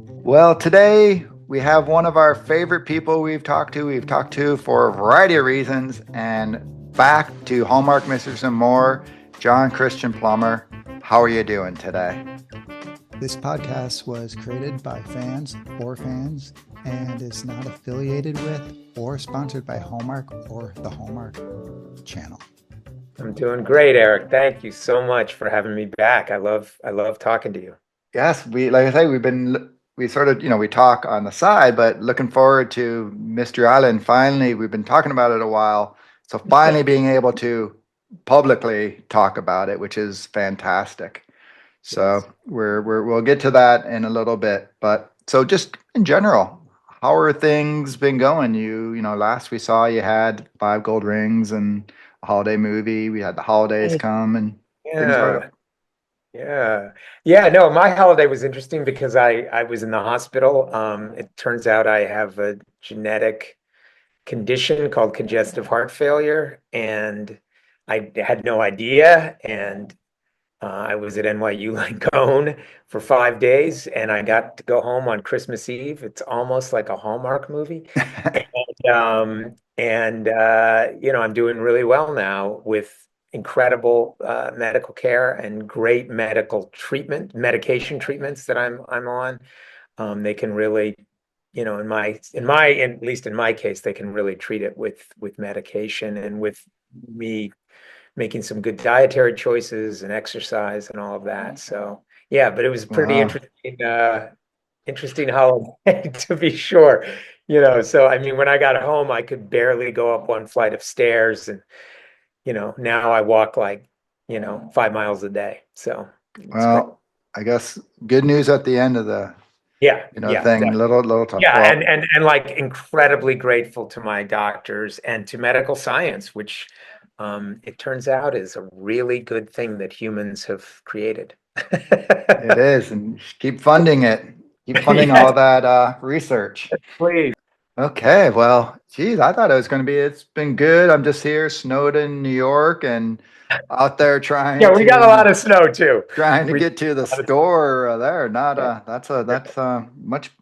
Well, today we have one of our favorite people we've talked to. We've talked to for a variety of reasons, and back to Hallmark Mysteries and More, John Christian Plummer. How are you doing today? This podcast was created by fans for fans and is not affiliated with or sponsored by Hallmark or the Hallmark channel. I'm doing great, Eric. Thank you so much for having me back. I love talking to you. Yes, we like I say we sort of we talk on the side, but looking forward to Mystery Island. Finally, we've been talking about it a while, so finally being able to publicly talk about it, which is fantastic. So Yes. we'll get to that in a little bit. But so just in general, how are things been going? Last we saw you had five gold rings and a holiday movie. We had the holidays come and things are Yeah. Yeah. Yeah. No, my holiday was interesting because I was in the hospital. It turns out I have a genetic condition called congestive heart failure, and I had no idea. And I was at NYU Langone for 5 days, and I got to go home on Christmas Eve. It's almost like a Hallmark movie. I'm doing really well now with incredible medical care and great medication treatments that I'm on. They can really, at least in my case, they can really treat it with medication and with me making some good dietary choices and exercise and all of that. So yeah, but it was pretty wow. interesting holiday to be sure. So I mean, when I got home, I could barely go up one flight of stairs, and now I walk like 5 miles a day. So it's great. Well, I guess good news at the end of the Yeah, yeah, thing. Little tough. yeah, and Well, and like incredibly grateful to my doctors and to medical science, which it turns out is a really good thing that humans have created. it is, and keep funding it. Keep funding Yes, all that research. please. Okay, well, geez, I thought it was going to be. It's been good. I'm just here, snowed in New York, and out there Yeah, we got a lot of snow too. trying to We get to the got a lot of store there. Not snow. that's a much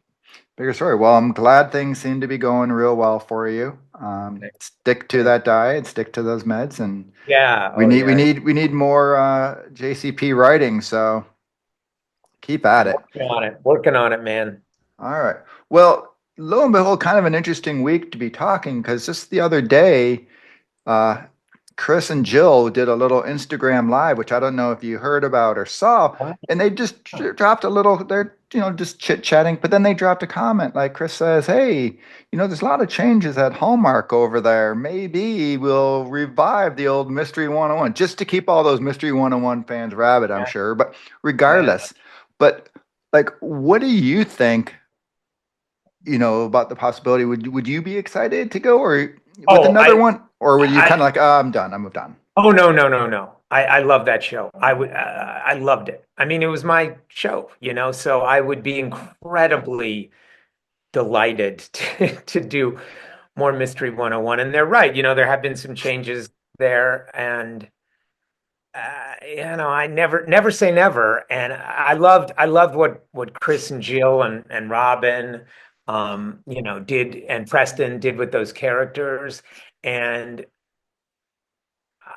bigger story. Well, I'm glad things seem to be going real well for you. Stick to Thanks. that diet, stick to those meds, and Yeah. we Oh, need we yeah. need we need more JCP writing. So keep at it. Working on it. Working on it, man. All right. Well, lo and behold, kind of an interesting week to be talking because just the other day, uh, Chris and Jill did a little Instagram live, which I don't know if you heard about or saw, What? and they just dropped a little. They're just chit chatting, but then they dropped a comment like Chris says, "Hey, there's a lot of changes at Hallmark over there. Maybe we'll revive the old Mystery 101 just to keep all those Mystery 101 fans rabid, I'm Yeah. sure. But Yeah. regardless, but like, what do you think?" About the possibility. Would you be excited to go or with Oh, another one, or would you kind I, of like, oh, I'm done, I moved on? oh, no, no, no, no. I love that show. I loved it. I mean, it was my show, so I would be incredibly delighted to do more Mystery 101. And they're right, there have been some changes there, and I never say never. And I loved what Chris and Jill and Robin, did, and Preston did with those characters. And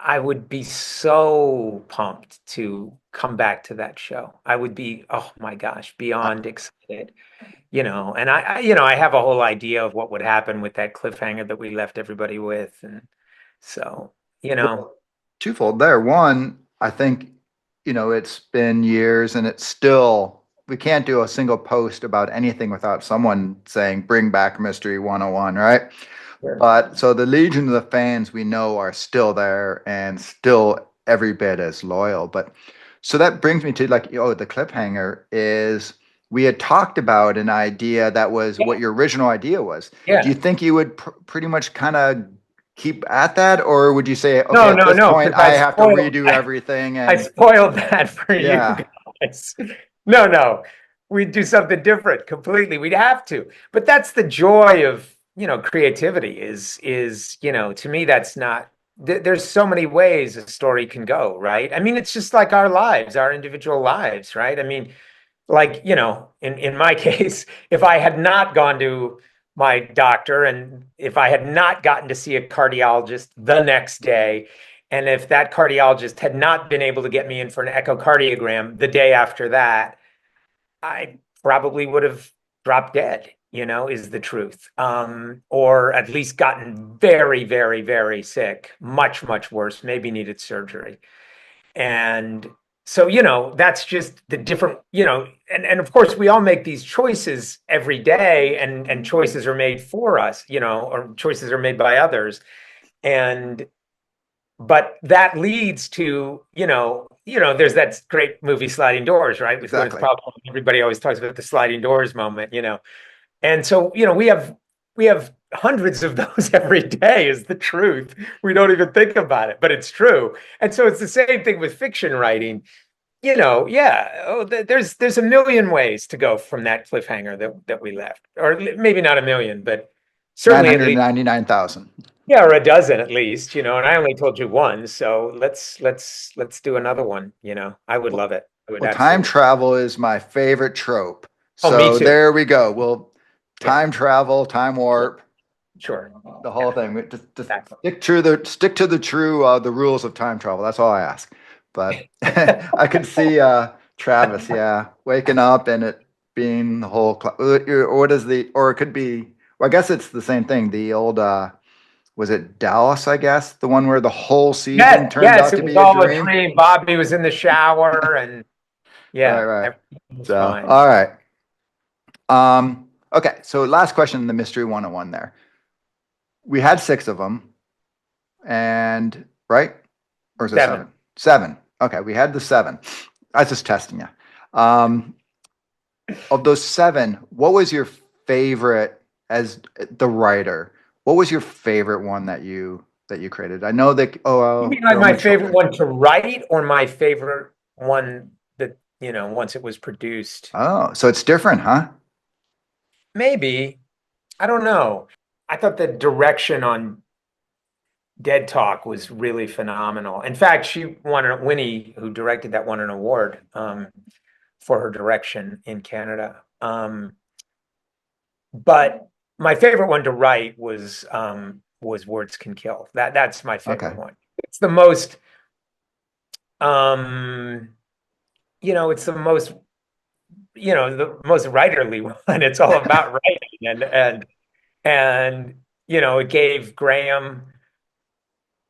I would be so pumped to come back to that show. I would be, oh my gosh, Uh, beyond excited. And I have a whole idea of what would happen with that cliffhanger that we left everybody with. And so, you know, well, twofold there. One, I think it's been years, and it's still we can't do a single post about anything without someone saying bring back Mystery 101, right? sure. But so the legion of the fans we know are still there and still every bit as loyal. But so that brings me to like, the cliffhanger is we had talked about an idea that was Yeah, what your original idea was. Do you yeah. think you would pretty much kind of keep at that, or would you say, okay, No, at no, this no, point, because I have to redo everything I and spoiled that for you yeah, guys. No, no, we'd do something different completely. We'd have to. But that's the joy of, creativity is, to me, that's not, there's so many ways a story can go, right? I mean, it's just like our lives, our individual lives, right? I mean, like, in my case, if I had not gone to my doctor and if I had not gotten to see a cardiologist the next day, and if that cardiologist had not been able to get me in for an echocardiogram the day after that, I probably would have dropped dead, is the truth. Or at least gotten very, very, very sick, much, much worse, maybe needed surgery. And so, that's just the different, and of course we all make these choices every day, and choices are made for us, or choices are made by others. And but that leads to, there's that great movie Sliding Doors, right? With Gwyneth Exactly. Paltrow. Everybody always talks about the sliding doors moment. And so, we have hundreds of those every day, is the truth. We don't even think about it, but it's true. And so it's the same thing with fiction writing. Yeah, there's a million ways to go from that cliffhanger that we left, or maybe not a million, but certainly at least, 999,000. yeah, or a dozen at least. And I only told you one, so let's do another one. I would Well, love it. I would well, time absolutely. travel is my favorite trope. Oh, me So too. there we go. Well, Yeah, time travel, time warp, sure. the whole Yeah, thing. Just exactly. stick to the true the rules of time travel. That's all I ask. But I could see Travis, yeah, waking up and it being the whole. Or what is the? Or it could be. Well, I guess it's the same thing. The old was it Dallas? I guess the one where the whole season Yes, turned yes, out it to was be a all a dream. dream. Bobby was in the shower, and Right, yeah, right. everything was So, fine. all right. Okay. So last question in the mystery 101 there. We had six of them, and right? Or is it Seven. seven? Seven. Okay, we had the seven. I was just testing you. Of those seven, what was your favorite as the writer? What was your favorite one that you created? I know that. Oh, You well, mean like they're my only favorite children. one to write, or my favorite one that, once it was produced? Oh, so it's different, huh? Maybe. I don't know. I thought the direction on Dead Talk was really phenomenal. In fact, Winnie, who directed that, won an award for her direction in Canada. But my favorite one to write was Words Can Kill. That's my favorite Okay. one. It's the most um, it's the most writerly one. It's all about writing, and it gave Graham.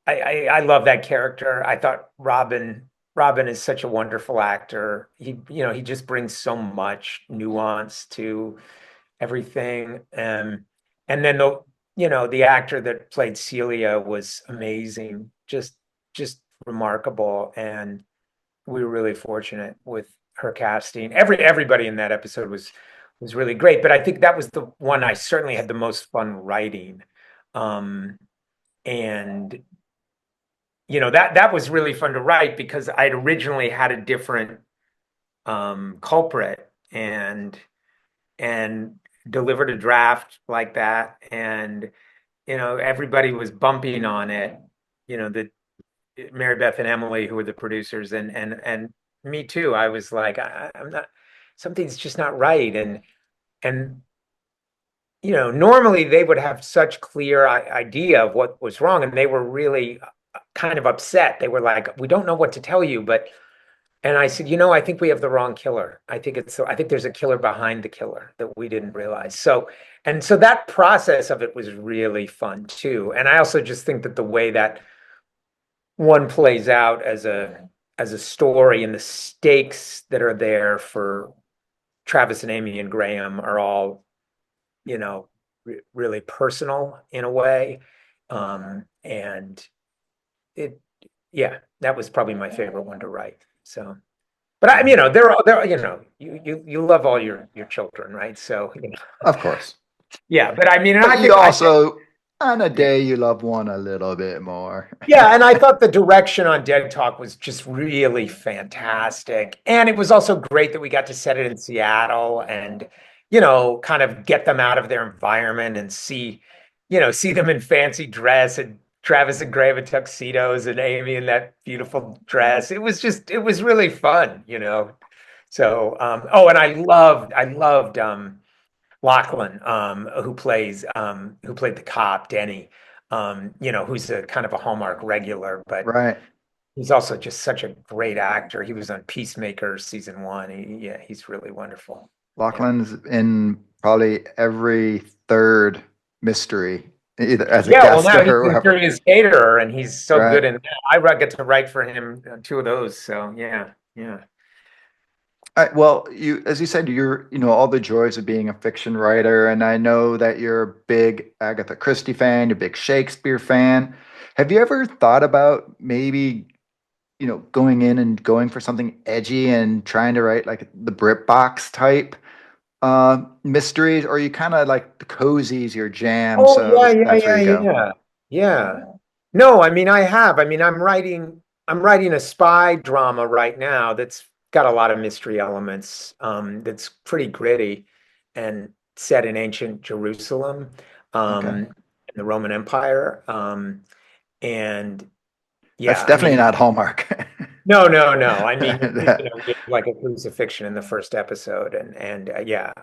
I love that character. I thought Robin is such a wonderful actor. He just brings so much nuance to everything. And then the actor that played Celia was amazing, just remarkable. And we were really fortunate with her casting. Everybody in that episode was really great. But I think that was the one I certainly had the most fun writing. And that was really fun to write because I'd originally had a different culprit, and delivered a draft like that, and everybody was bumping on it, the Mary Beth and Emily, who were the producers, and me too. I was like, I'm not, something's just not right. And normally they would have such clear idea of what was wrong, and they were really kind of upset. They were like, we don't know what to tell you, but and I said, I think we have the wrong killer. I think there's a killer behind the killer that we didn't realize. So that process of it was really fun too. And I also just think that the way that one plays out as a story, and the stakes that are there for Travis and Amy and Graham are all, you know, really personal in a way. And it, yeah, that was probably my favorite one to write. So. But I, they're you love all your children, right? So, Of course. yeah. But I mean, and But I you think also, on a day, you love one a little bit more. yeah, and I thought the direction on Dead Talk was just really fantastic, and it was also great that we got to set it in Seattle, and kind of get them out of their environment and see them in fancy dress, and Travis and Graham in tuxedos, and Amy in that beautiful dress. It was really fun. So, oh, and I loved Lachlan, who played the cop, Denny, who's a kind of a Hallmark regular, but Right. he's also just such a great actor. He was on Peacemaker season one. Yeah, he's really wonderful. Yeah. Lachlan's in probably every third mystery, either as a Yeah, well, guest now he's or in whatever. Curious Caterer, and he's so Right. good in that. I get to write for him two of those. So yeah, yeah. Well, as you said, all the joys of being a fiction writer, and I know that you're a big Agatha Christie fan, you're a big Shakespeare fan. Have you ever thought about maybe, going in and going for something edgy and trying to write like the BritBox type mysteries, or you kind of like the cozy's your jam, Oh yeah, so yeah, that's where yeah, you go. yeah, yeah. No, I mean I have. I mean I'm writing a spy drama right now that's got a lot of mystery elements. That's pretty gritty and set in ancient Jerusalem, Okay. in the Roman Empire. And That's yeah, I definitely mean, not Hallmark. no, no, no. I mean, That- we have like a crucifixion in the first episode, and yeah,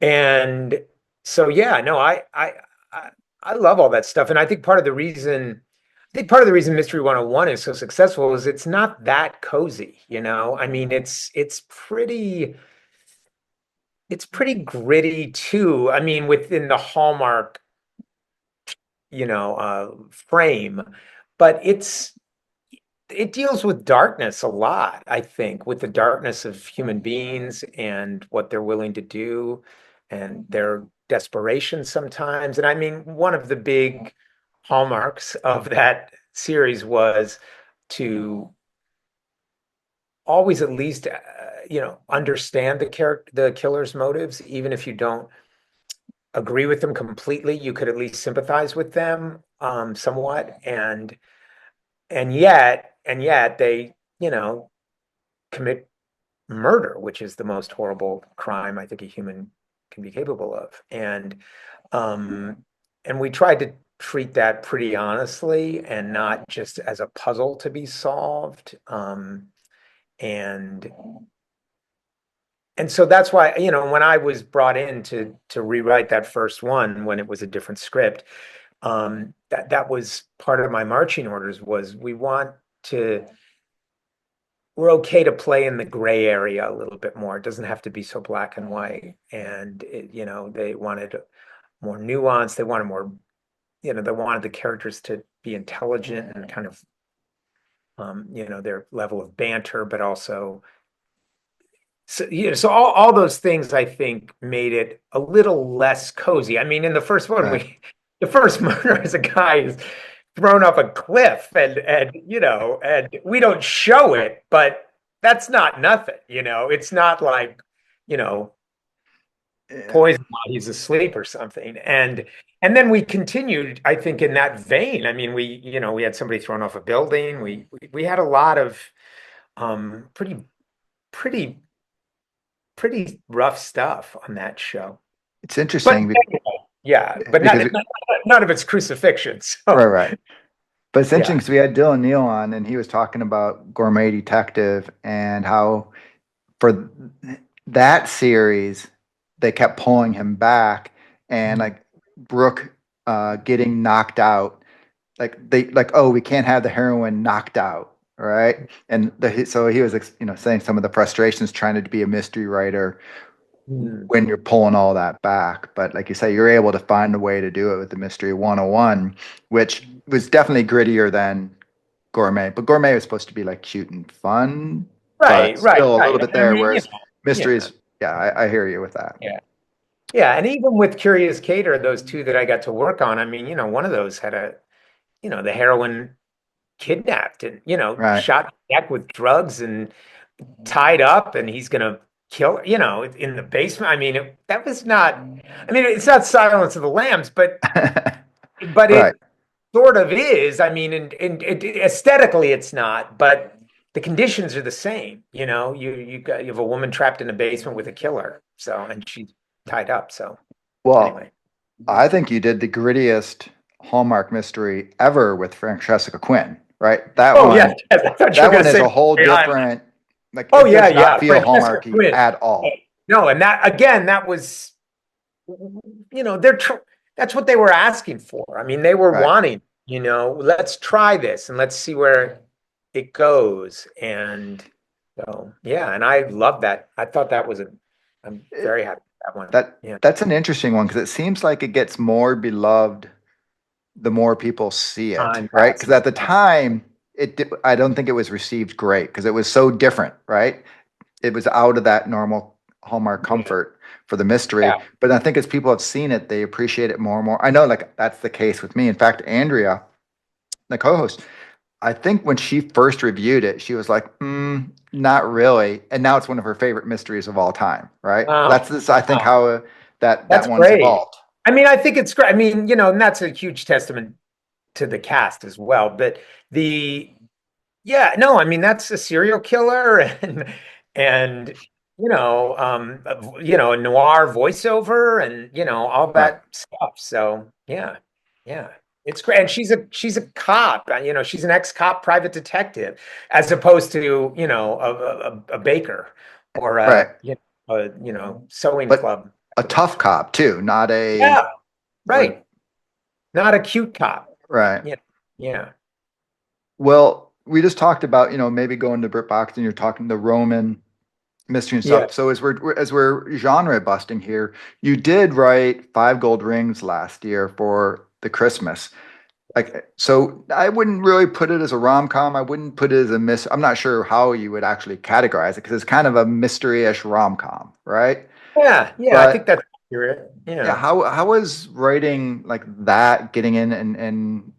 and so yeah, no, I I love all that stuff, and I think part of the reason Mystery 101 is so successful is it's not that cozy, you know. I mean, it's pretty gritty too. I mean, within the Hallmark, frame, but it deals with darkness a lot, I think, with the darkness of human beings and what they're willing to do and their desperation sometimes. And I mean, one of the big hallmarks of that series was to always at least, understand the killer's motives, even if you don't agree with them completely, you could at least sympathize with them, somewhat. And yet they, commit murder, which is the most horrible crime I think a human can be capable of. Um, and we tried to treat that pretty honestly and not just as a puzzle to be solved. And and so that's why, when I was brought in to rewrite that first one when it was a different script, that was part of my marching orders was to we're okay to play in the gray area a little bit more. It doesn't have to be so black and white. And they wanted more nuance. They wanted more, they wanted the characters to be intelligent and kind of, their level of banter, but also, so all those things I think made it a little less cozy. I mean, in the first one, right. the first murder is a guy who's thrown off a cliff, and we don't show it, but that's not nothing. It's not like, you know Yeah. poison while he's asleep or something. And then we continued, I think, in that vein. I mean, we had somebody thrown off a building. We had a lot of pretty pretty pretty rough stuff on that show. It's But interesting anyway, yeah, but because, none of it's crucifixion. right, So right. But it's interesting yeah. because we had Dylan Neal on, and he was talking about Gourmet Detective and how for that series they kept pulling him back, and like Brooke getting knocked out, oh, we can't have the heroine knocked out, right? And so he was saying some of the frustrations trying to be a mystery writer Mm. when you're pulling all that back. But like you say, you're able to find a way to do it with the Mystery 101, which was definitely grittier than Gourmet. But Gourmet was supposed to be like cute and fun, but Right, right, still a little right. bit I there. mean, Whereas yeah, Mysteries, yeah, I hear you with that. yeah. Yeah, and even with Curious Cater, those two that I got to work on, I mean, one of those had the heroine kidnapped and, Right. shot in the neck with drugs and tied up, and he's gonna kill her, in the basement. I mean, that was not, I mean, it's not Silence of the Lambs, but Right. it sort of is. I mean, and aesthetically it's not, but the conditions are the same. You have a woman trapped in a basement with a killer, so, and she's tied up. So Well, anyway. I think you did the grittiest Hallmark mystery ever with Francesca Quinn, right? That Oh yeah, one, yes, I thought you were that going one to is say a whole Mary Island. different Like Oh it yeah, does not yeah. feel Francesca Hallmarky Quinn. at all. No, and that again, that was, that's what they were asking for. I mean, they were Right. wanting, let's try this and let's see where it goes. And so, yeah, and I love that. I thought that was I'm It, very happy with that one. that Yeah. that's an interesting one because it seems like it gets more beloved the more people see it, Time right? Because passes. at the time, I don't think it was received great because it was so different, right? It was out of that normal Hallmark Yeah. comfort for the mystery. Yeah. But I think as people have seen it, they appreciate it more and more. I know, like that's the case with me. In fact, Andrea, the co-host, I think when she first reviewed it, she was like, "Not really," and now it's one of her favorite mysteries of all time. Right? Wow. That's this. I think Wow. how that That's one's great. evolved. I mean, I think it's great. I mean, and that's a huge testament to the cast as well. But the yeah, no, I mean that's a serial killer and a noir voiceover and all Right. that stuff. So yeah, yeah, it's great. And she's a cop. She's an ex-cop private detective, as opposed to a baker or Right. sewing But club. a tough cop too, not a Yeah, like right. Not a cute cop. right. Yeah, yeah, Well, we just talked about, maybe going to BritBox and you're talking the Roman mystery and yeah. stuff. So as we're genre busting here, you did write Five Gold Rings last year for the Christmas. Like, so I wouldn't really put it as a rom-com. I wouldn't put it as a miss. I'm not sure how you would actually categorize it because it's kind of a mystery-ish rom-com, right? Yeah, yeah, I think But that's accurate. yeah, Yeah. how was writing like that, getting in and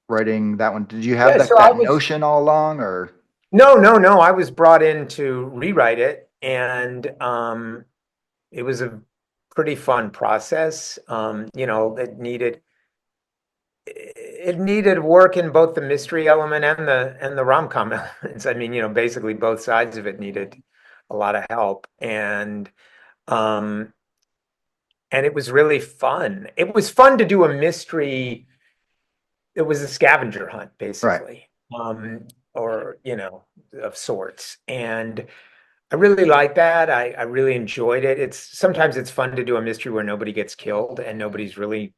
writing that one? Did you have Yeah, like so I that was notion all along or no, no, no. I was brought in to rewrite it, and it was a pretty fun process. It needed work in both the mystery element and the rom-com elements. I mean, basically both sides of it needed a lot of help, um, and it was really fun. It was fun to do a mystery. It was a scavenger hunt, right? basically, or of sorts, and I really like that. I really enjoyed it. Sometimes it's fun to do a mystery where nobody gets killed and nobody's really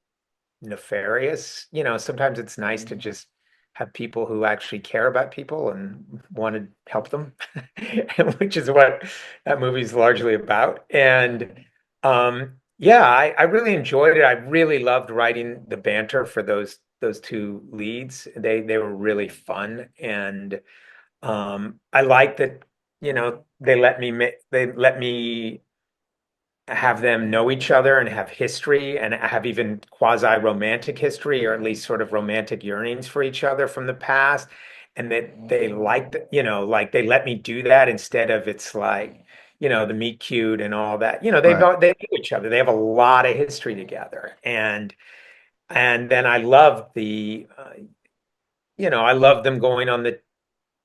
nefarious. Sometimes it's nice to just have people who actually care about people and want to help them, which is what that movie is largely about. And yeah, I really enjoyed it. I really loved writing the banter for those two leads. They were really fun, and I like that, they let me have them know each other and have history and have even quasi-romantic history, or at least sort of romantic yearnings for each other from the past. And that they liked, like they let me do that instead of it's like, the meet cute and all that. Right. They know each other. They have a lot of history together. And then I love them going on the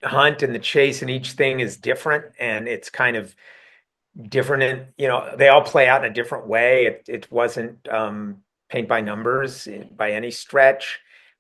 hunt and the chase, and each thing is different and it's kind of different, and they all play out in a different way. It wasn't paint by numbers by any stretch.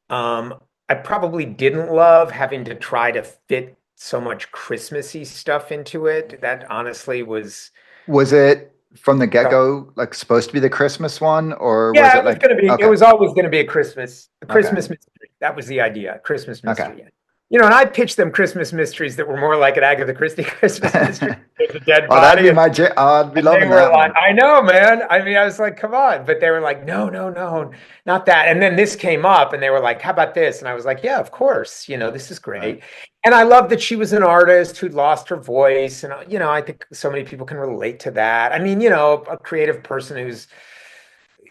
I probably didn't love having to try to fit so much Christmassy stuff into it. That honestly was Was it from the get-go like supposed to be the Christmas one, or was yeah, it like it okay, was always gonna be a okay, Christmas mystery. That was the idea, a Christmas okay? mystery. And I pitched them Christmas mysteries that were more like an Agatha Christie Christmas mystery. There's a dead Well, that'd body, be and my I'd be they loving were that like, one. I know, man. I mean, I was like, come on. But they were like, no, no, no, not that. And then this came up and they were like, how about this? And I was like, yeah, of course. This is Right. great. And I love that she was an artist who'd lost her voice. And, I think so many people can relate to that. I mean, a creative person who's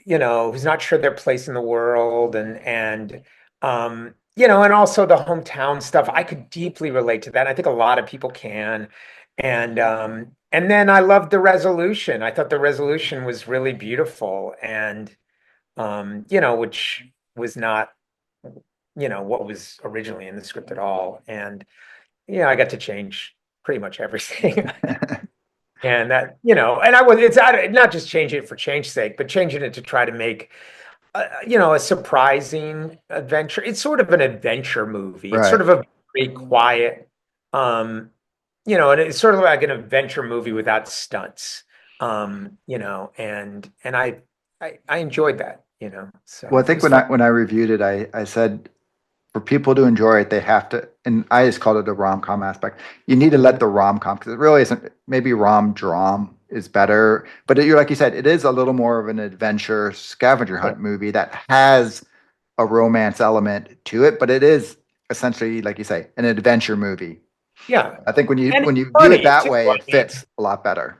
not sure their place in the world and also the hometown stuff. I could deeply relate to that. I think a lot of people can. And then I loved the resolution. I thought the resolution was really beautiful and which was not, what was originally in the script at all. And I got to change pretty much everything. And that, and it's not just changing it for change's sake, but changing it to try to make a surprising adventure. It's sort of an adventure movie. It's sort Right. of a very quiet, um, and it's sort of like an adventure movie without stunts. And I enjoyed that, Well, so I it think was when fun. I reviewed it, I said for people to enjoy it, they have to, and I just called it a rom-com aspect. You need to let Mhm. the rom-com, because it really isn't, maybe rom-dram is better, but you're like you said, it is a little more of an adventure scavenger Yeah. hunt movie that has a romance element to it, but it is essentially, like you say, an adventure movie. Yeah. I think And when it's you view it funny that too. way, I it mean, fits a lot better.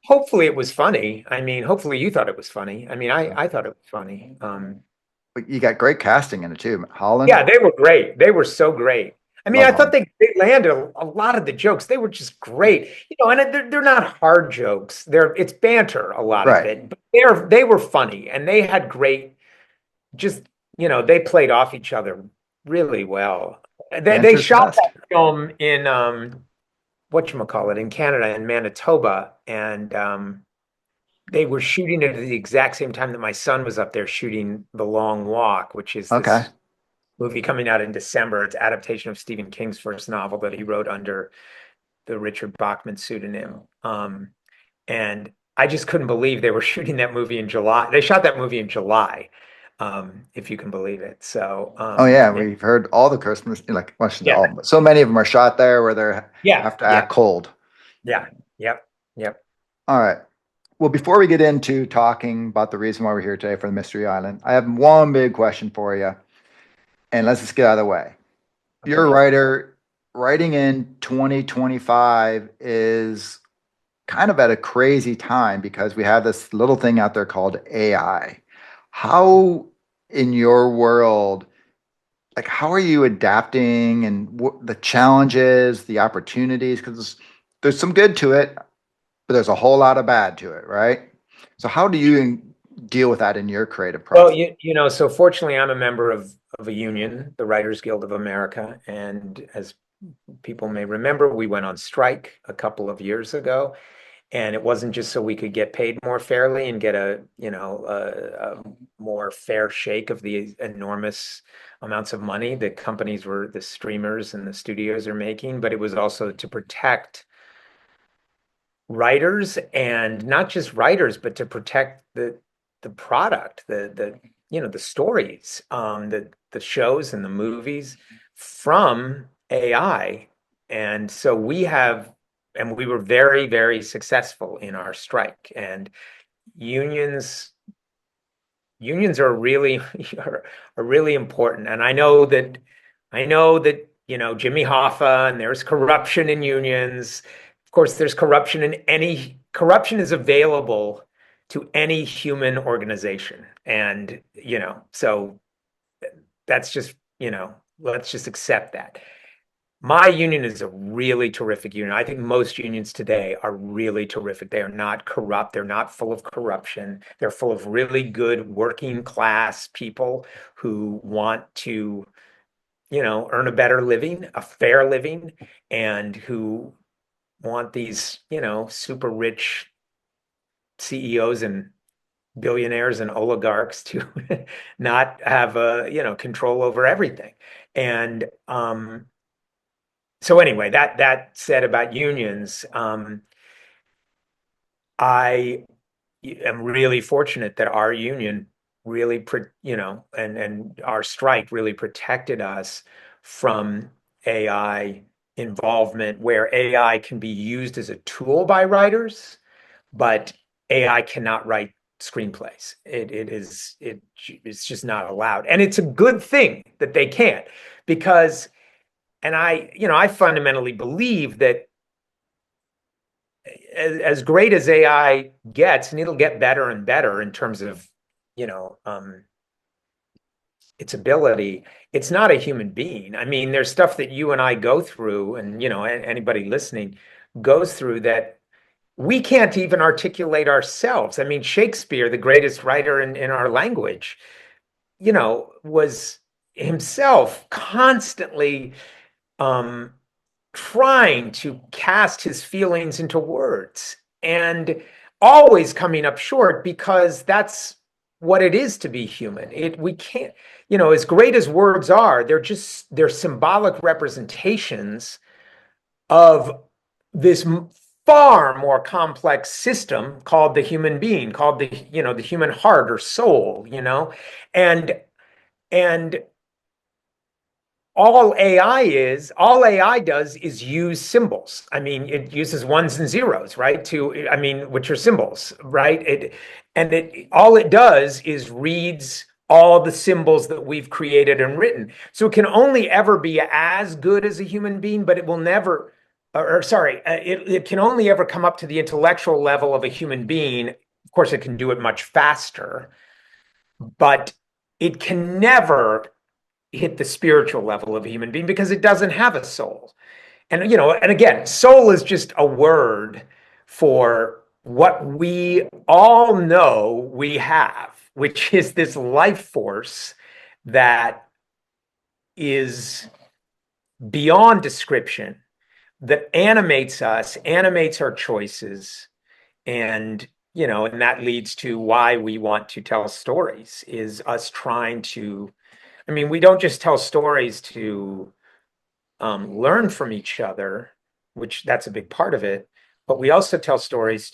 hopefully it was funny. I mean, hopefully you thought it was funny. I mean, Yeah. I thought it was funny. But you got great casting in it too. Holland. Yeah, they were great. They were so great. I mean, Love I thought Holland. they landed a lot of the jokes. They were just great. And they're not hard jokes. It's banter, a lot of Right. it. But they were funny and they had great, just, they played off each other really well. They Banter's the shot best. that film in whatchamacallit, in Canada, in Manitoba, and they were shooting it at the exact same time that my son was up there shooting The Long Walk, which is Okay. this movie coming out in December. It's adaptation of Stephen King's first novel that he wrote under the Richard Bachman pseudonym. And I just couldn't believe they were shooting that movie in July. They shot that movie in July, if you can believe it. So, Oh yeah, we've heard all the Christmas, like, well, I shouldn't say yeah, all, but so many of them are shot there where they yeah, have to yeah, act cold. yeah, yep, yep. All right. Well, before we get into talking about the reason why we're here today for the Mystery Island, I have one big question for you, and let's just get out of the way. You're a Okay. writer. Writing in 2025 is kind of at a crazy time because we have this little thing out there called AI. How, in your world, like how are you adapting and what the challenges, the opportunities? Because there's some good to it, but there's a whole lot of bad to it, right? So how do you deal with that in your creative Well, process? so fortunately, I'm a member of a union, the Writers Guild of America, and as people may remember, we went on strike a couple of years ago, and it wasn't just so we could get paid more fairly and get a more fair shake of the enormous amounts of money that the streamers and the studios are making, but it was also to protect writers, and not just writers, but to protect the product, the stories, the shows and the movies from AI. And so we were very, very successful in our strike. And unions unions are really are really important. And I know that Jimmy Hoffa, and there's corruption in unions. Of course, there's corruption in any corruption is available to any human organization. And so that's just, let's just accept that. My union is a really terrific union. I think most unions today are really terrific. They are not corrupt. They're not full of corruption. They're full of really good working class people who want to, earn a better living, a fair living, and who want these, super rich CEOs and billionaires and oligarchs to not have control over everything. And so anyway, that said about unions, I am really fortunate that our union really, and our strike really protected us from AI involvement, where AI can be used as a tool by writers, but AI cannot write screenplays. It's just not allowed, and it's a good thing that they can't, because. And I fundamentally believe that as great as AI gets, and it'll get better and better in terms of, you know, um, its ability, it's not a human being. I mean, there's stuff that you and I go through, and, anybody listening goes through, that we can't even articulate ourselves. I mean, Shakespeare, the greatest writer in our language, was himself constantly um, trying to cast his feelings into words, and always coming up short, because that's what it is to be human. We can't, as great as words are, they're symbolic representations of this far more complex system called the human being, called the human heart or soul, and and all AI does is use symbols. I mean, it uses ones and zeros, right? Which are symbols, right? All it does is reads all the symbols that we've created and written. So it can only ever be as good as a human being, but it will never, or sorry, it can only ever come up to the intellectual level of a human being. Of course, it can do it much faster, but it can never hit the spiritual level of a human being because it doesn't have a soul. And again, soul is just a word for what we all know we have, which is this life force that is beyond description, that animates us, animates our choices, and that leads to why we want to tell stories, is us trying to, we don't just tell stories to learn from each other, which that's a big part of it, but we also tell stories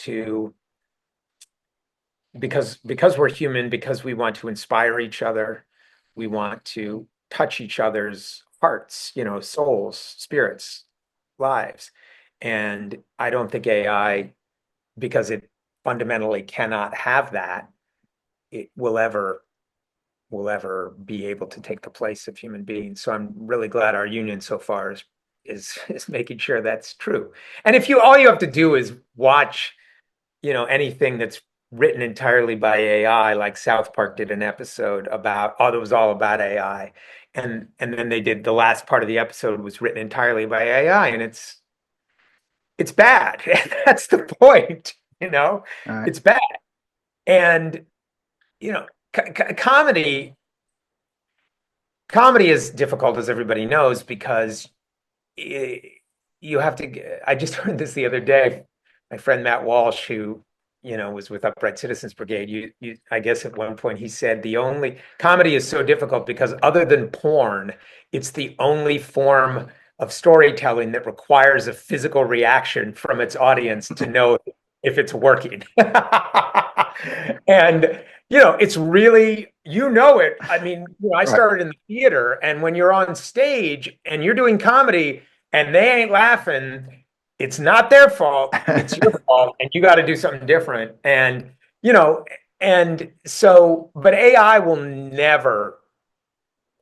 because we're human, because we want to inspire each other, we want to touch each other's hearts, souls, spirits, lives. And I don't think AI, because it fundamentally cannot have that, it will ever be able to take the place of human beings. So I'm really glad our union so far is making sure that's true. And if all you have to do is watch, anything that's written entirely by AI, like South Park did an episode about, it was all about AI. And then they did, the last part of the episode was written entirely by AI, and it's bad. That's the point, Right. it's bad. And comedy is difficult, as everybody knows, because you have to. I just heard this the other day. My friend Matt Walsh, who was with Upright Citizens Brigade, I guess at one point he said the only comedy is so difficult because other than porn, it's the only form of storytelling that requires a physical reaction from its audience to know if it's working. And it's really, it. I mean, I Right. started in the theater, and when you're on stage and you're doing comedy and they ain't laughing, it's not their fault, it's your fault, and you got to do something different. And so, but AI will never,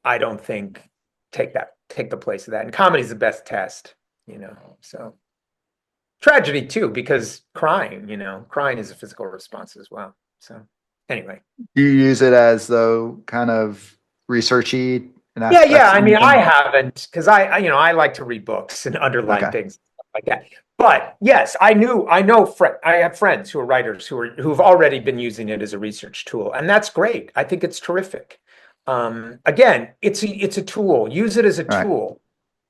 I don't think, take the place of that. And comedy is the best test, so tragedy too, because crying is a physical response as well. So anyway. Do you use it as though kind of researchy in Yeah. aspects I and mean, I even haven't, because I like to read books and underline okay. things like that. But yes, I have friends who are writers who've already been using it as a research tool, and that's great. I think it's terrific. Again, it's a tool. Use it as a Right. tool.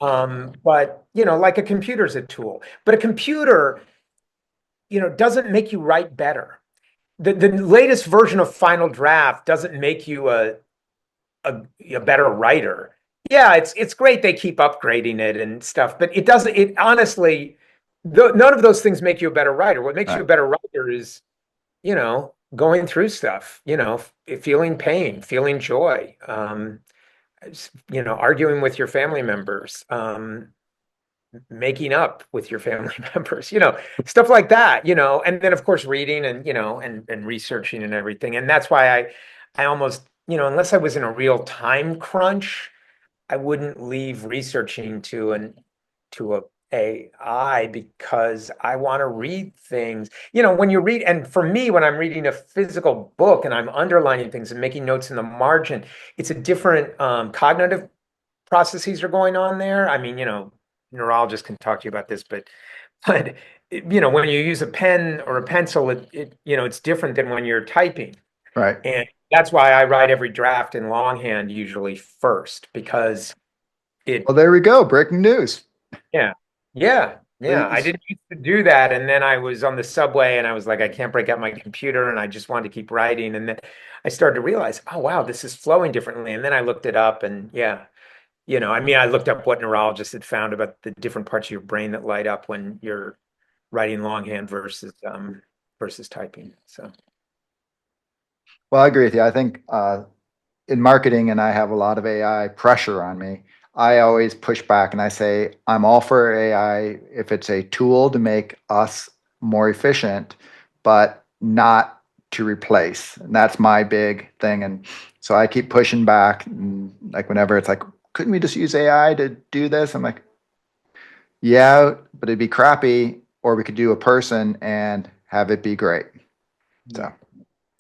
But like a computer's a tool. But a computer, doesn't make you write better. The latest version of Final Draft doesn't make you a better writer. Yeah, it's great they keep upgrading it and stuff, but it doesn't. It honestly, none of those things make you a better writer. What makes you Right. a better writer is, going through stuff, feeling pain, feeling joy, arguing with your family members, making up with your family members, stuff like that, and then of course reading and, and researching and everything. And that's why I almost, unless I was in a real time crunch, I wouldn't leave researching to a AI, because I want to read things. When you read, and for me, when I'm reading a physical book and I'm underlining things and making notes in the margin, it's a different cognitive processes are going on there. I mean, neurologists can talk to you about this, but when you use a pen or a pencil, it's different than when you're typing. Right. And that's why I write every draft in longhand usually first, because Well, it, there we go. Breaking news. yeah, yeah. I Please. didn't used to do that. And then I was on the subway and I was like, I can't break out my computer, and I just wanted to keep writing. And then I started to realize, oh, wow, this is flowing differently. And then I looked it up, and yeah. I mean, I looked up what neurologists had found about the different parts of your brain that light up when you're writing longhand versus typing. So Well, I agree with you. I think in marketing, and I have a lot of AI pressure on me, I always push back and I say, I'm all for AI if it's a tool to make us more efficient, but not to replace. And that's my big thing. And so I keep pushing back. And like whenever it's like, couldn't we just use AI to do this? I'm like, yeah, but it'd be crappy, or we could do a person and have it be great. So,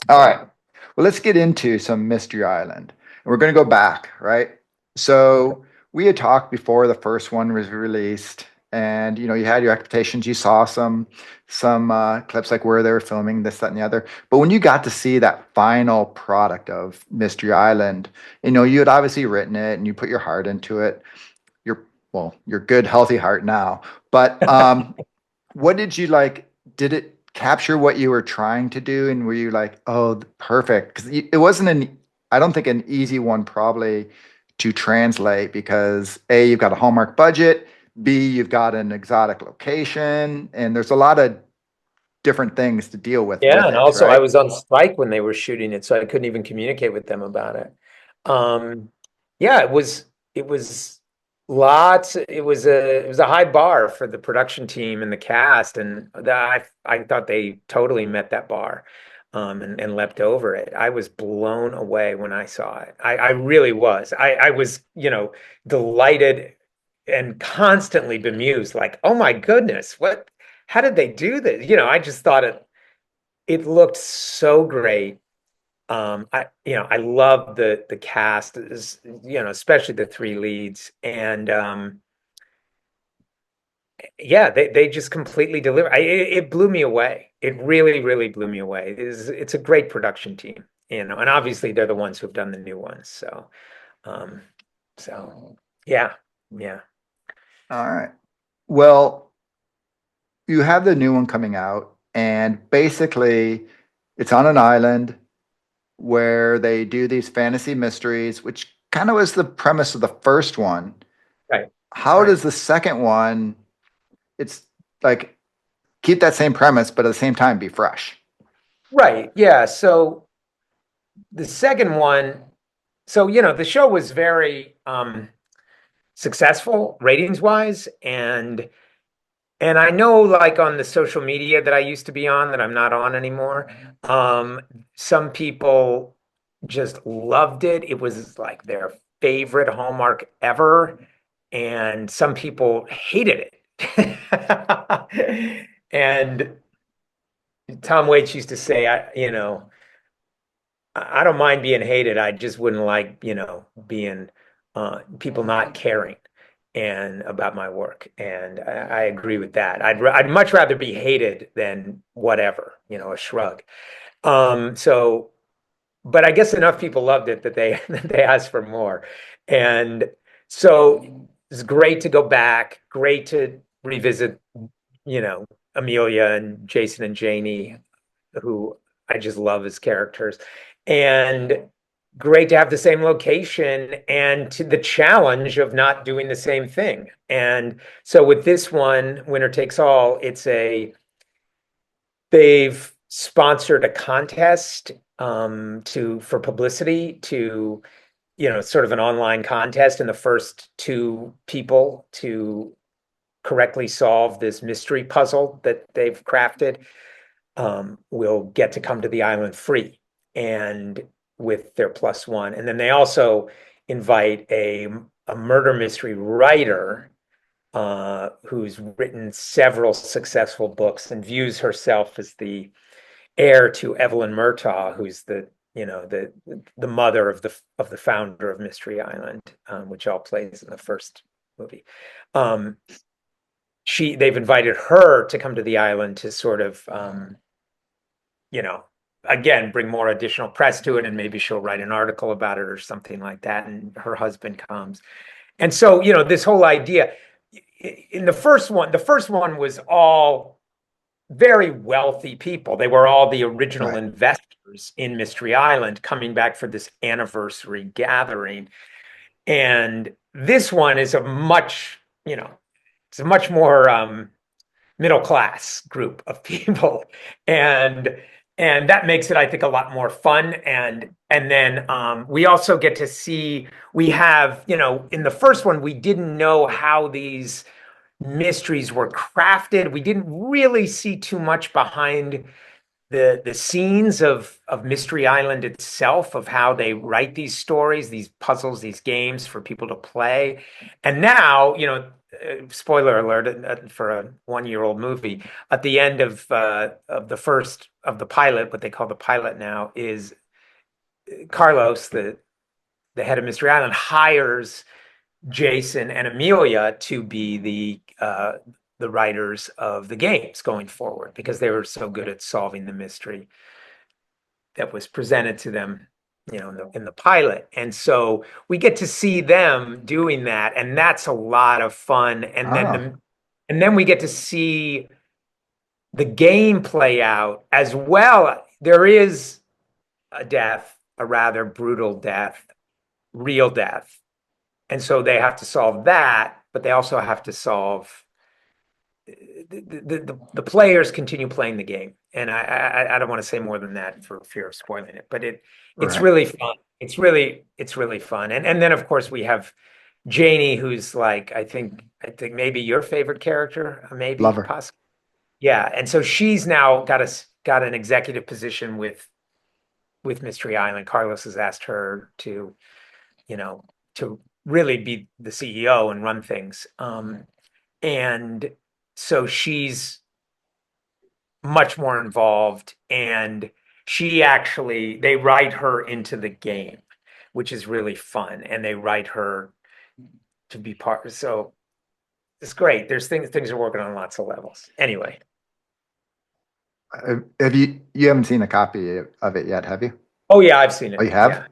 all yeah, right. Well, let's get into some Mystery Island. And we're going to go back, right? So we had talked before the first one was released, and you had your expectations. You saw some clips like where they were filming this, that, and the other. But when you got to see that final product of Mystery Island, you had obviously written it and you put your heart into it. Your good, healthy heart now. But what did you like? Did it capture what you were trying to do? And were you like, oh, perfect? Because it wasn't I don't think an easy one probably to translate because A, you've got a Hallmark budget, B, you've got an exotic location, and there's a lot of different things to deal yeah, with and it, also I right? was on strike when they were shooting it, so I couldn't even communicate with them about it. Um, yeah, it was lots. It was a high bar for the production team and the cast, and I thought they totally met that bar, and leapt over it. I was blown away when I saw it. I really was. I was, delighted and constantly bemused, like, oh my goodness, how did they do this? I just thought it looked so great. I love the cast, especially the three leads, and yeah, they just completely deliver. It blew me away. It really, really blew me away. It's a great production team, and obviously they're the ones who've done the new ones. Um, so yeah, yeah, All right. Well, you have the new one coming out, and basically it's on an island where they do these fantasy mysteries, which kind of was the premise of the first one. right, How right, does the second one, it's like keep that same premise, but at the same time be fresh? right. Yeah. So the second one, so the show was very successful ratings wise, and I know, like, on the social media that I used to be on that I'm not on anymore, um some people just loved it. It was like their favorite Hallmark ever, and some people hated it. And Tom Waits used to say, I don't mind being hated. I just wouldn't like, being people not caring and about my work. And I agree with that. I'd much rather be hated than whatever, a shrug. So, but I guess enough people loved it that they that they asked for more. And so it's great to go back, great to revisit, you know, Amelia and Jason and Janie, who I just love as characters. And great to have the same location and to the challenge of not doing the same thing. And so with this one, Winner Takes All, they've sponsored a contest for publicity to, sort of an online contest, and the first two people to correctly solve this mystery puzzle that they've crafted will get to come to the island free and with their plus one. And then they also invite a murder mystery writer who's written several successful books and views herself as the heir to Evelyn Murtaugh, who's the mother of the founder of Mystery Island, which all plays in the first movie. Um, they've invited her to come to the island to sort of you know, again, bring more additional press to it, and maybe she'll write an article about it or something like that. And her husband comes. And so, this whole idea in the first one was all very wealthy people. They were all the original Right. investors in Mystery Island coming back for this anniversary gathering. And this one is a much, it's a much more middle class group of people, and that makes it, I think, a lot more fun. And then we also get to see, we have, in the first one, we didn't know how these mysteries were crafted. We didn't really see too much behind the scenes of Mystery Island itself, of how they write these stories, these puzzles, these games for people to play. And now, spoiler alert for a 1-year-old movie, at the end of the first of the pilot, what they call the pilot now, is Carlos, the head of Mystery Island, hires Jason and Amelia to be the writers of the games going forward, because they were so good at solving the mystery that was presented to them, in the pilot. And so we get to see them doing that, and that's a lot of fun. And then we get to see the game play out as well. There is a death, a rather brutal death, real death. And so they have to solve that, but they also have to solve the players continue playing the game. And I don't want to say more than that for fear of spoiling it, but it's Right. really fun. It's really fun. And then of course we have Janie, who's like, I think maybe your favorite character, maybe Lover. possibly. Yeah. And so she's now got an executive position with Mystery Island. Carlos has asked her to, to really be the CEO and run things. And so she's much more involved, and they write her into the game, which is really fun. And they write her to be part. So it's great. There's things are working on lots of levels. Anyway. Have you haven't seen a copy of it yet, have you? Oh yeah, I've seen it. Oh, you have? Yeah.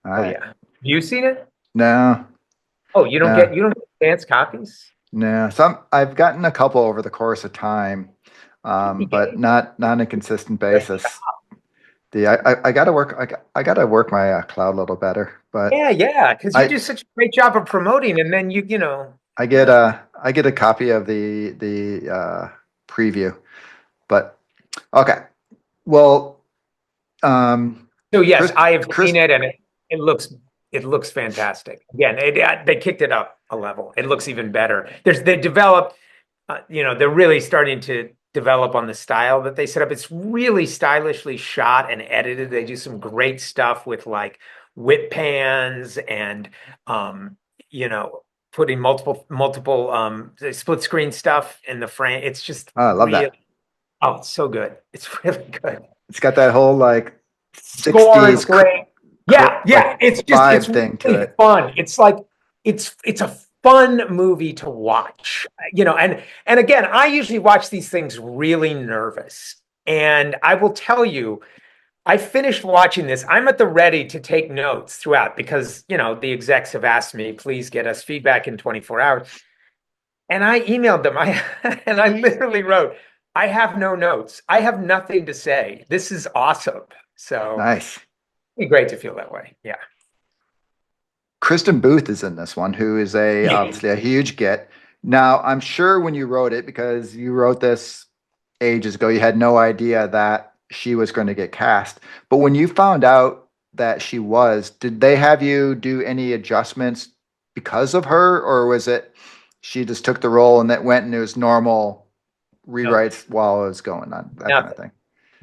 All Oh right. yeah. You seen it? No, Oh, you don't no, get advance copies? no. I've gotten a couple over the course of time, but not on a consistent basis. I gotta work. I gotta work my cloud a little better. But Yeah, because you I do such a great job of promoting, and then I get a copy of the preview. But okay, well, So yes, I have Chris, seen it, and it looks fantastic. Again, they kicked it up a level. It looks even better. They developed, they're really starting to develop on the style that they set up. It's really stylishly shot and edited. They do some great stuff with like whip pans and putting multiple split screen stuff in the frame. It's just I love really, that. oh, it's so good. It's really good. It's got that whole like Score is 60s great. Yeah, like it's vibe thing to really it. fun. It's like it's a fun movie to watch. And again, I usually watch these things really nervous. And I will tell you, I finished watching this. I'm at the ready to take notes throughout, because the execs have asked me, please get us feedback in 24 hours. And I emailed them. And I literally wrote, I have no notes. I have nothing to say. This is awesome. So Nice. be great to feel that way. Yeah. Kristen Booth is in this one, who is obviously a huge get. Now, I'm sure when you wrote it, because you wrote this ages ago, you had no idea that she was going to get cast. But when you found out that she was, did they have you do any adjustments because of her, or was it she just took the role and that went and it was normal rewrites while it was going on, that kind of thing?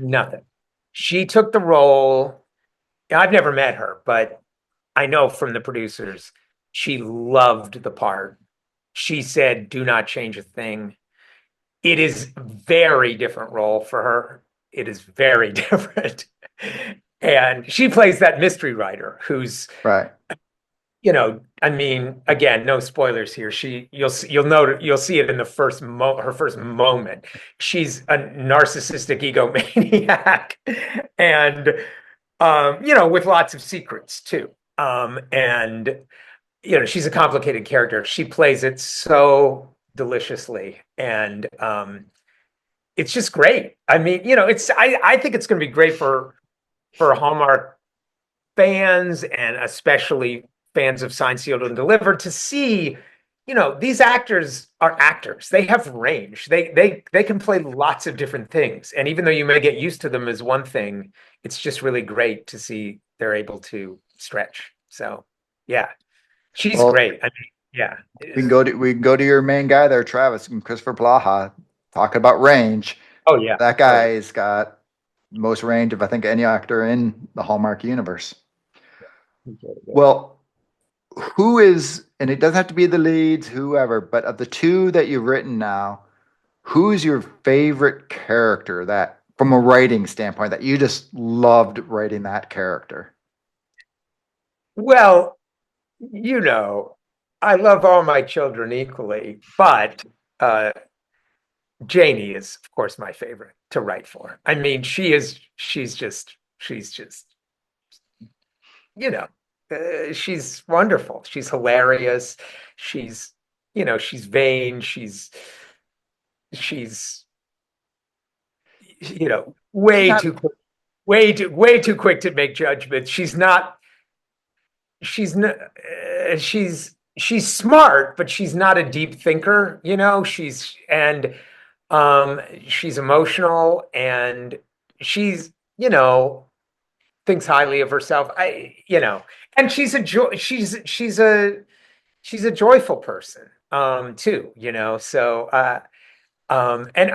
Nothing. She took the role. I've never met her, but I know from the producers, she loved the part. She said, do not change a thing. It is very different role for her. It is very different. And she plays that mystery writer who's, Right. I mean, again, no spoilers here. You'll see it in the her first moment. She's a narcissistic egomaniac, and with lots of secrets too. And she's a complicated character. She plays it so deliciously, and it's just great. I mean, I think it's going to be great for Hallmark fans, and especially fans of Signed, Sealed, and Delivered to see, these actors are actors. They have range. They can play lots of different things. And even though you may get used to them as one thing, it's just really great to see they're able to stretch. So yeah, she's Well, great. I mean, yeah. we can go to your main guy there, Travis, and Christopher Blaha, talking about range. Oh yeah. That guy's got most range of, I think, any actor in the Hallmark universe. Well, who is, and it doesn't have to be the leads, whoever, but of the two that you've written now, who's your favorite character that, from a writing standpoint, that you just loved writing that character? Well, I love all my children equally, but Janie is, of course, my favorite to write for. I mean, she's just, she's wonderful. She's hilarious. She's, she's vain. She's, way Not too quick, way too quick to make judgments. She's smart, but she's not a deep thinker, she's emotional, and she's, thinks highly of herself. And she's a joyful person, too, so, and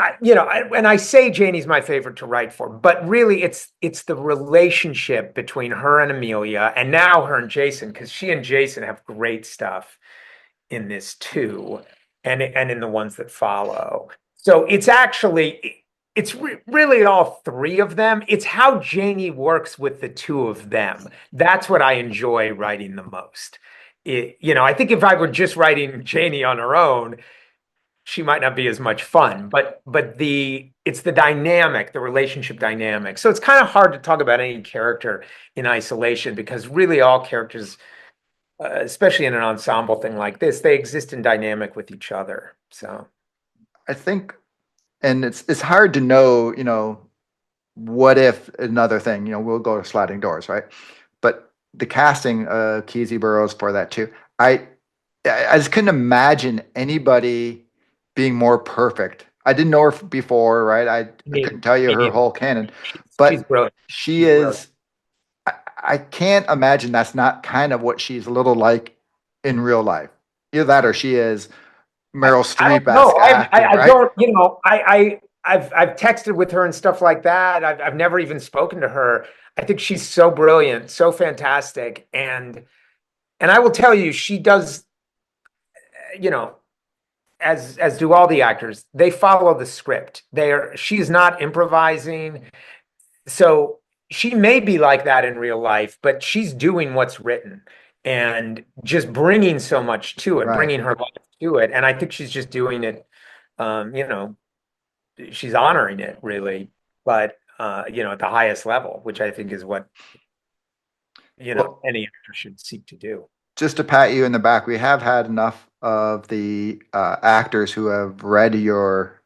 when I say Janie's my favorite to write for, but really it's the relationship between her and Amelia, and now her and Jason, because she and Jason have great stuff in this too, and in the ones that follow. So it's really all three of them. It's how Janie works with the two of them. That's what I enjoy writing the most. I think if I were just writing Janie on her own, she might not be as much fun, but it's the dynamic, the relationship dynamic. So it's kind of hard to talk about any character in isolation, because really all characters, especially in an ensemble thing like this, they exist in dynamic with each other. So I think, and it's hard to know, what if another thing, we'll go to sliding doors, right? But the casting, Kesey Burrows for that too. I just couldn't imagine anybody being more perfect. I didn't know her before, right? I couldn't tell you her whole canon, but she's brilliant. She is. I can't imagine that's not kind of what she's a little like in real life. Either that, or she is Meryl Streep. I've texted with her and stuff like that. I've never even spoken to her. I think she's so brilliant, so fantastic, and I will tell you, she does. As do all the actors, they follow the script. She's not improvising. So she may be like that in real life, but she's doing what's written and just bringing so much to it, Right. Bringing her life to it. And I think she's just doing it, she's honoring it really, but, at the highest level, which I think is what, any actor should seek to do. Just to pat you in the back, we have had enough of the actors who have read your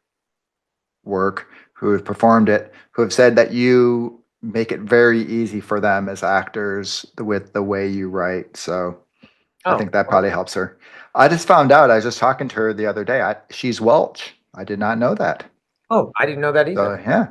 work, who have performed it, who have said that you make it very easy for them as actors with the way you write. So I think that probably helps her. I just found out, I was just talking to her the other day, she's Welsh. I did not know that. Oh, I didn't know that either. So, yeah.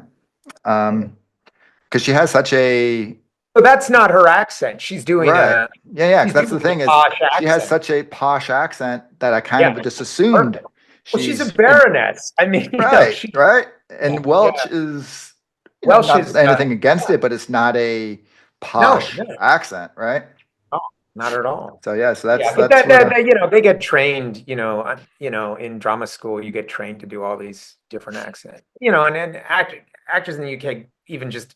Because she has such a... So that's not her accent. She's doing right. Yeah. That's the thing, is she has such a posh accent that I kind of just assumed. She's a baroness. I mean, right. And Welsh is not anything against it, but it's not a posh accent, right? Oh, not at all. So so that's they get trained. In drama school, you get trained to do all these different accents. And then actors in the UK, even just.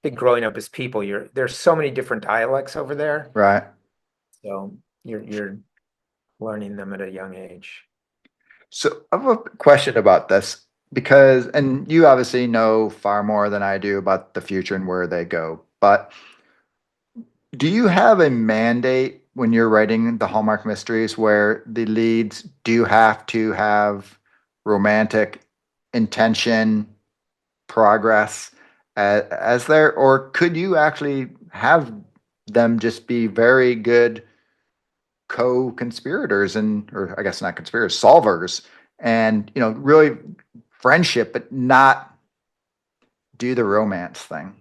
Think growing up as people, there's so many different dialects over there, right? So you're learning them at a young age. So I have a question about this, because, and you obviously know far more than I do about the future and where they go, but do you have a mandate when you're writing the Hallmark mysteries where the leads do have to have romantic intention, progress? As there, or could you actually have them just be very good co-conspirators or I guess not conspirators, solvers, and really friendship, but not do the romance thing?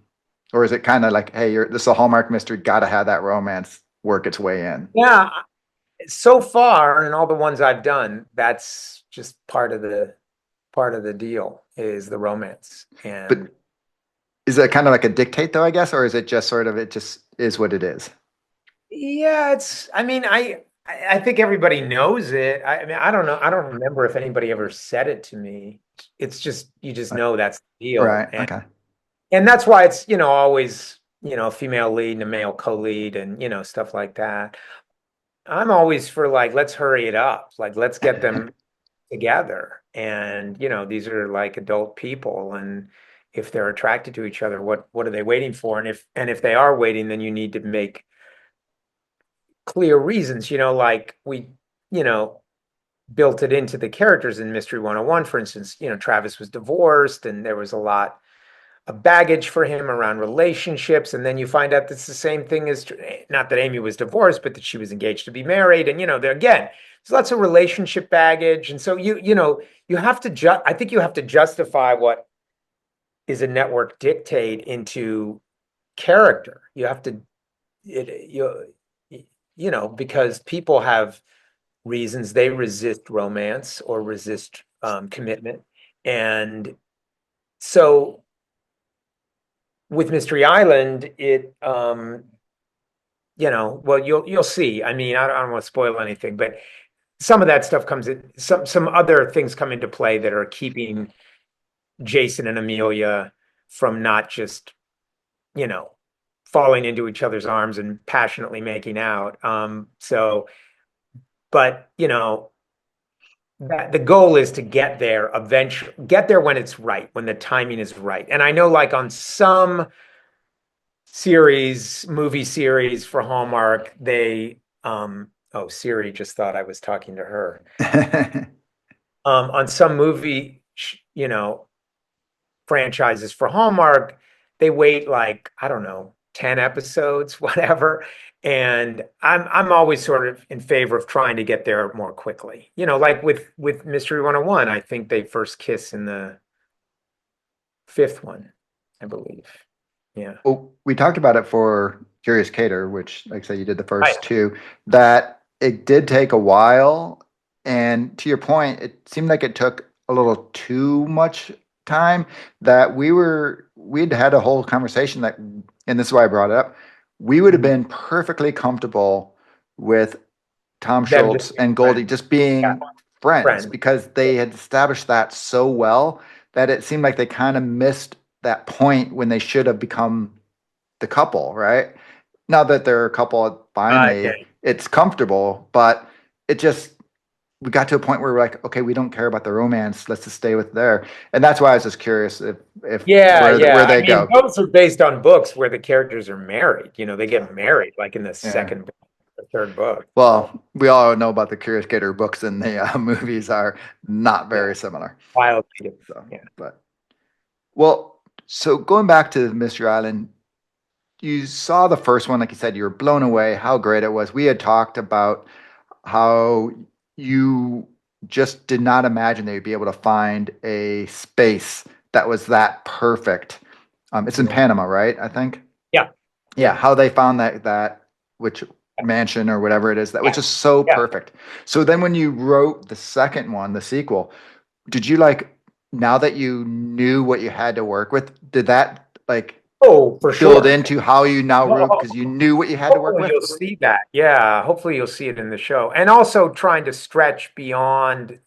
Or is it kind of like, hey, this is a Hallmark mystery, got to have that romance work its way in? Yeah, so far in all the ones I've done, that's just part of the deal is the romance. But And is it kind of like a dictate though, I guess, or is it just sort of, it just is what it is? yeah, I mean, I think everybody knows it. I mean, I don't know. I don't remember if anybody ever said it to me. It's just you just Like, know that's the deal. right. Okay. And that's why it's, always, a female lead and a male co-lead and, stuff like that. I'm always for like, let's hurry it up. Like, let's get them together. And, these are like adult people. And if they're attracted to each other, what are they waiting for? And if they are waiting, then you need to make clear reasons, like we, you know, built it into the characters in Mystery 101, for instance. Travis was divorced and there was a lot of baggage for him around relationships. And then you find out that's the same thing as, not that Amy was divorced, but that she was engaged to be married. And, there again, there's lots of relationship baggage. And so you have to I think you have to justify what is a network dictate into character. You have to, because people have reasons they resist romance or resist commitment. And so with Mystery Island, well, you'll see. I mean, I don't want to spoil anything, but some of that stuff comes in, some other things come into play that are keeping Jason and Amelia from not just, falling into each other's arms and passionately making out. But that the goal is to get there eventually, get there when it's right, when the timing is right. And I know like on some movie series for Hallmark, Siri just thought I was talking to her. On some movie, franchises for Hallmark, they wait like, I don't know, 10 episodes, whatever. And I'm always sort of in favor of trying to get there more quickly. Like with Mystery 101, I think they first kiss in the fifth one, I believe. Yeah. Well, we talked about it for Curious Cater, which, like I said, you did the first Right. two, that it did take a while. And to your point, it seemed like it took a little too much time, that we'd had a whole conversation that, and this is why I brought it up, we would have been perfectly comfortable with Tom Them Schultz just and being Goldie friends. just being Yeah, friends, friends. because they had established that so well that it seemed like they kind of missed that point when they should have become the couple, right? Now that they're a couple, finally, Okay. it's comfortable, but it just, we got to a point where we're like, okay, we don't care about the romance. Let's just stay with there. And that's why I was just curious if Yeah, where yeah. I they mean, go. those are based on books where the characters are married. They get married like in the Yeah. second or third book. Well, we all know about the Curious Getter books, and the movies are not Yeah. very similar. Wild. So, Yeah. but well, so going back to Mystery Island, you saw the first one, like you said, you were blown away how great it was. We had talked about how you just did not imagine that you'd be able to find a space that was that perfect. It's in Yeah. Panama, right? I think. Yeah. Yeah, how they found that which mansion or whatever it is that was Yeah. just so Yeah. perfect. So then when you wrote the second one, the sequel, did you like, now that you knew what you had to work with, did that like Oh, for build sure. into how you now wrote Well, because you knew what you had to work hopefully with? you'll see that. Yeah, hopefully you'll see it in the show. And also trying to stretch beyond,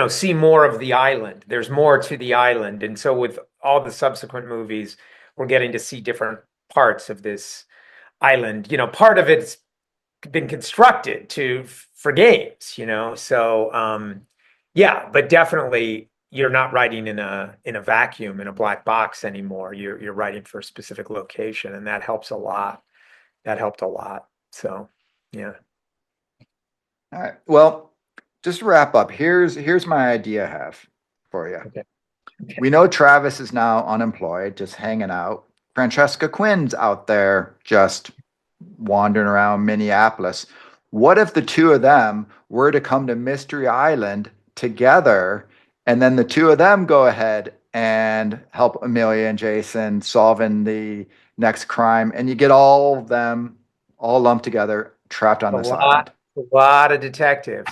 see more of the island. There's more to the island. And so with all the subsequent movies, we're getting to see different parts of this island. Part of it's been constructed for games, So yeah, but definitely you're not writing in a vacuum, in a black box anymore. You're writing for a specific location, and that helps a lot. That helped a lot. So yeah. All right. Well, just to wrap up, here's my idea I have for you. Okay. We know Travis is now unemployed, just hanging out. Francesca Quinn's out there just wandering around Minneapolis. what if the two of them were to come to Mystery Island together, and then the two of them go ahead and help Amelia and Jason solving the next crime, and you get all of them all lumped together, trapped on this island. A lot of detectives.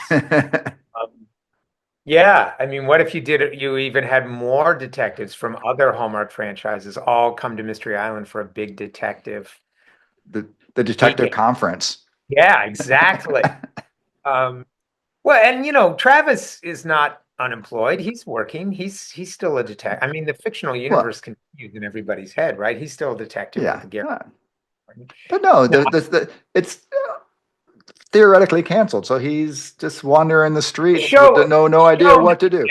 Yeah, I mean, what if you even had more detectives from other Hallmark franchises all come to Mystery Island for a big detective? The detective conference. Yeah, exactly. Well, and Travis is not unemployed. He's working. He's still a detective. I mean, the fictional universe continues in everybody's head, right? He's still a detective. Yeah. With the But no, it's theoretically canceled. So he's just wandering the streets with no idea what to do.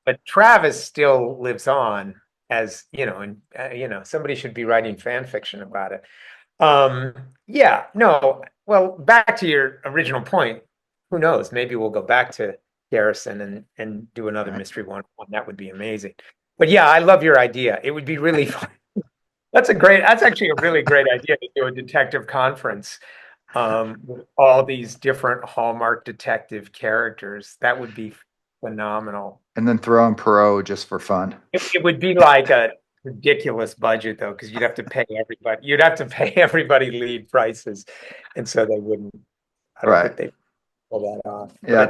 But Travis still lives on as, and somebody should be writing fan fiction about it. Yeah, no. Well, back to your original point, who knows? Maybe we'll go back to Garrison and do another mystery one. That would be amazing. But yeah, I love your idea. It would be really fun. That's actually a really great idea to do a detective conference with all these different Hallmark detective characters. That would be phenomenal. And then throw in Perot just for fun. It would be like a ridiculous budget though, because you'd have to pay everybody. You'd have to pay everybody lead prices, and so they wouldn't. I don't think they'd pull that off. Yeah,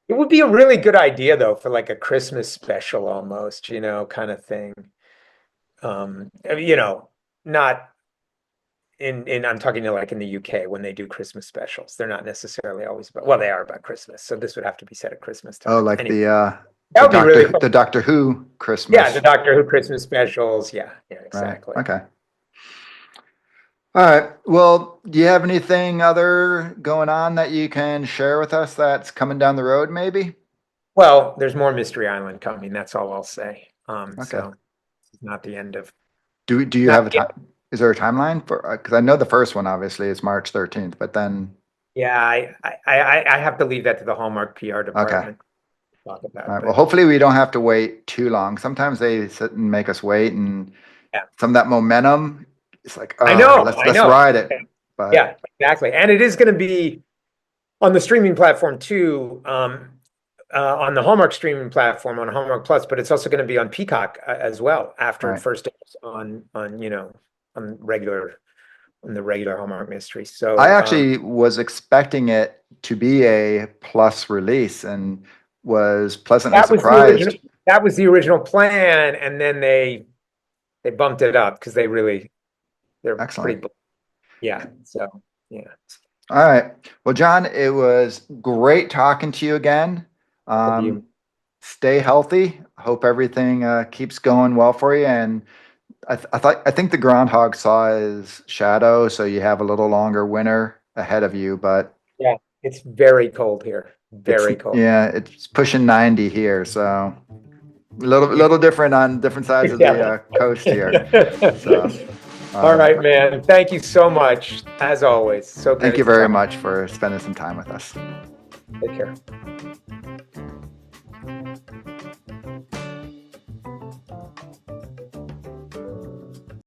it would be a really good idea though for like a Christmas special almost, kind of thing. Not in I'm talking like in the UK when they do Christmas specials. They're not necessarily always they are about Christmas. So this would have to be set at Christmas time. Oh, like anyway, the Doctor Who Christmas. Yeah, the Doctor Who Christmas specials. Yeah, exactly. Right. Okay. All right. Well, do you have anything other going on that you can share with us that's coming down the road, maybe? Well, there's more Mystery Island coming. That's all I'll say. Okay. So it's not the end of. Do you have a time? Is there a timeline for? Because I know the first one obviously is March 13th, but then. Yeah, I have to leave that to the Hallmark PR department. Okay. Talk about. All right. Well, hopefully we don't have to wait too long. Sometimes they sit and make us wait, and some of that momentum. It's like, oh, I know. Let's ride it. But, yeah, exactly. And it is going to be on the streaming platform too, on the Hallmark streaming platform on Hallmark Plus, but it's also going to be on Peacock as well after it first airs on the regular Hallmark mystery. So I actually was expecting it to be a Plus release and was pleasantly surprised. That was the original plan, and then they bumped it up because they're excellent. Pretty, yeah. So yeah. All right. Well, John, it was great talking to you again. Stay healthy. Hope everything keeps going well for you. And I think the groundhog saw his shadow, so you have a little longer winter ahead of you. But yeah, it's very cold here. Very cold. Yeah, it's pushing 90 here, so a little different on different sides of the coast here. So. All right, man. Thank you so much, as always. So thank you very much for spending some time with us. Take care.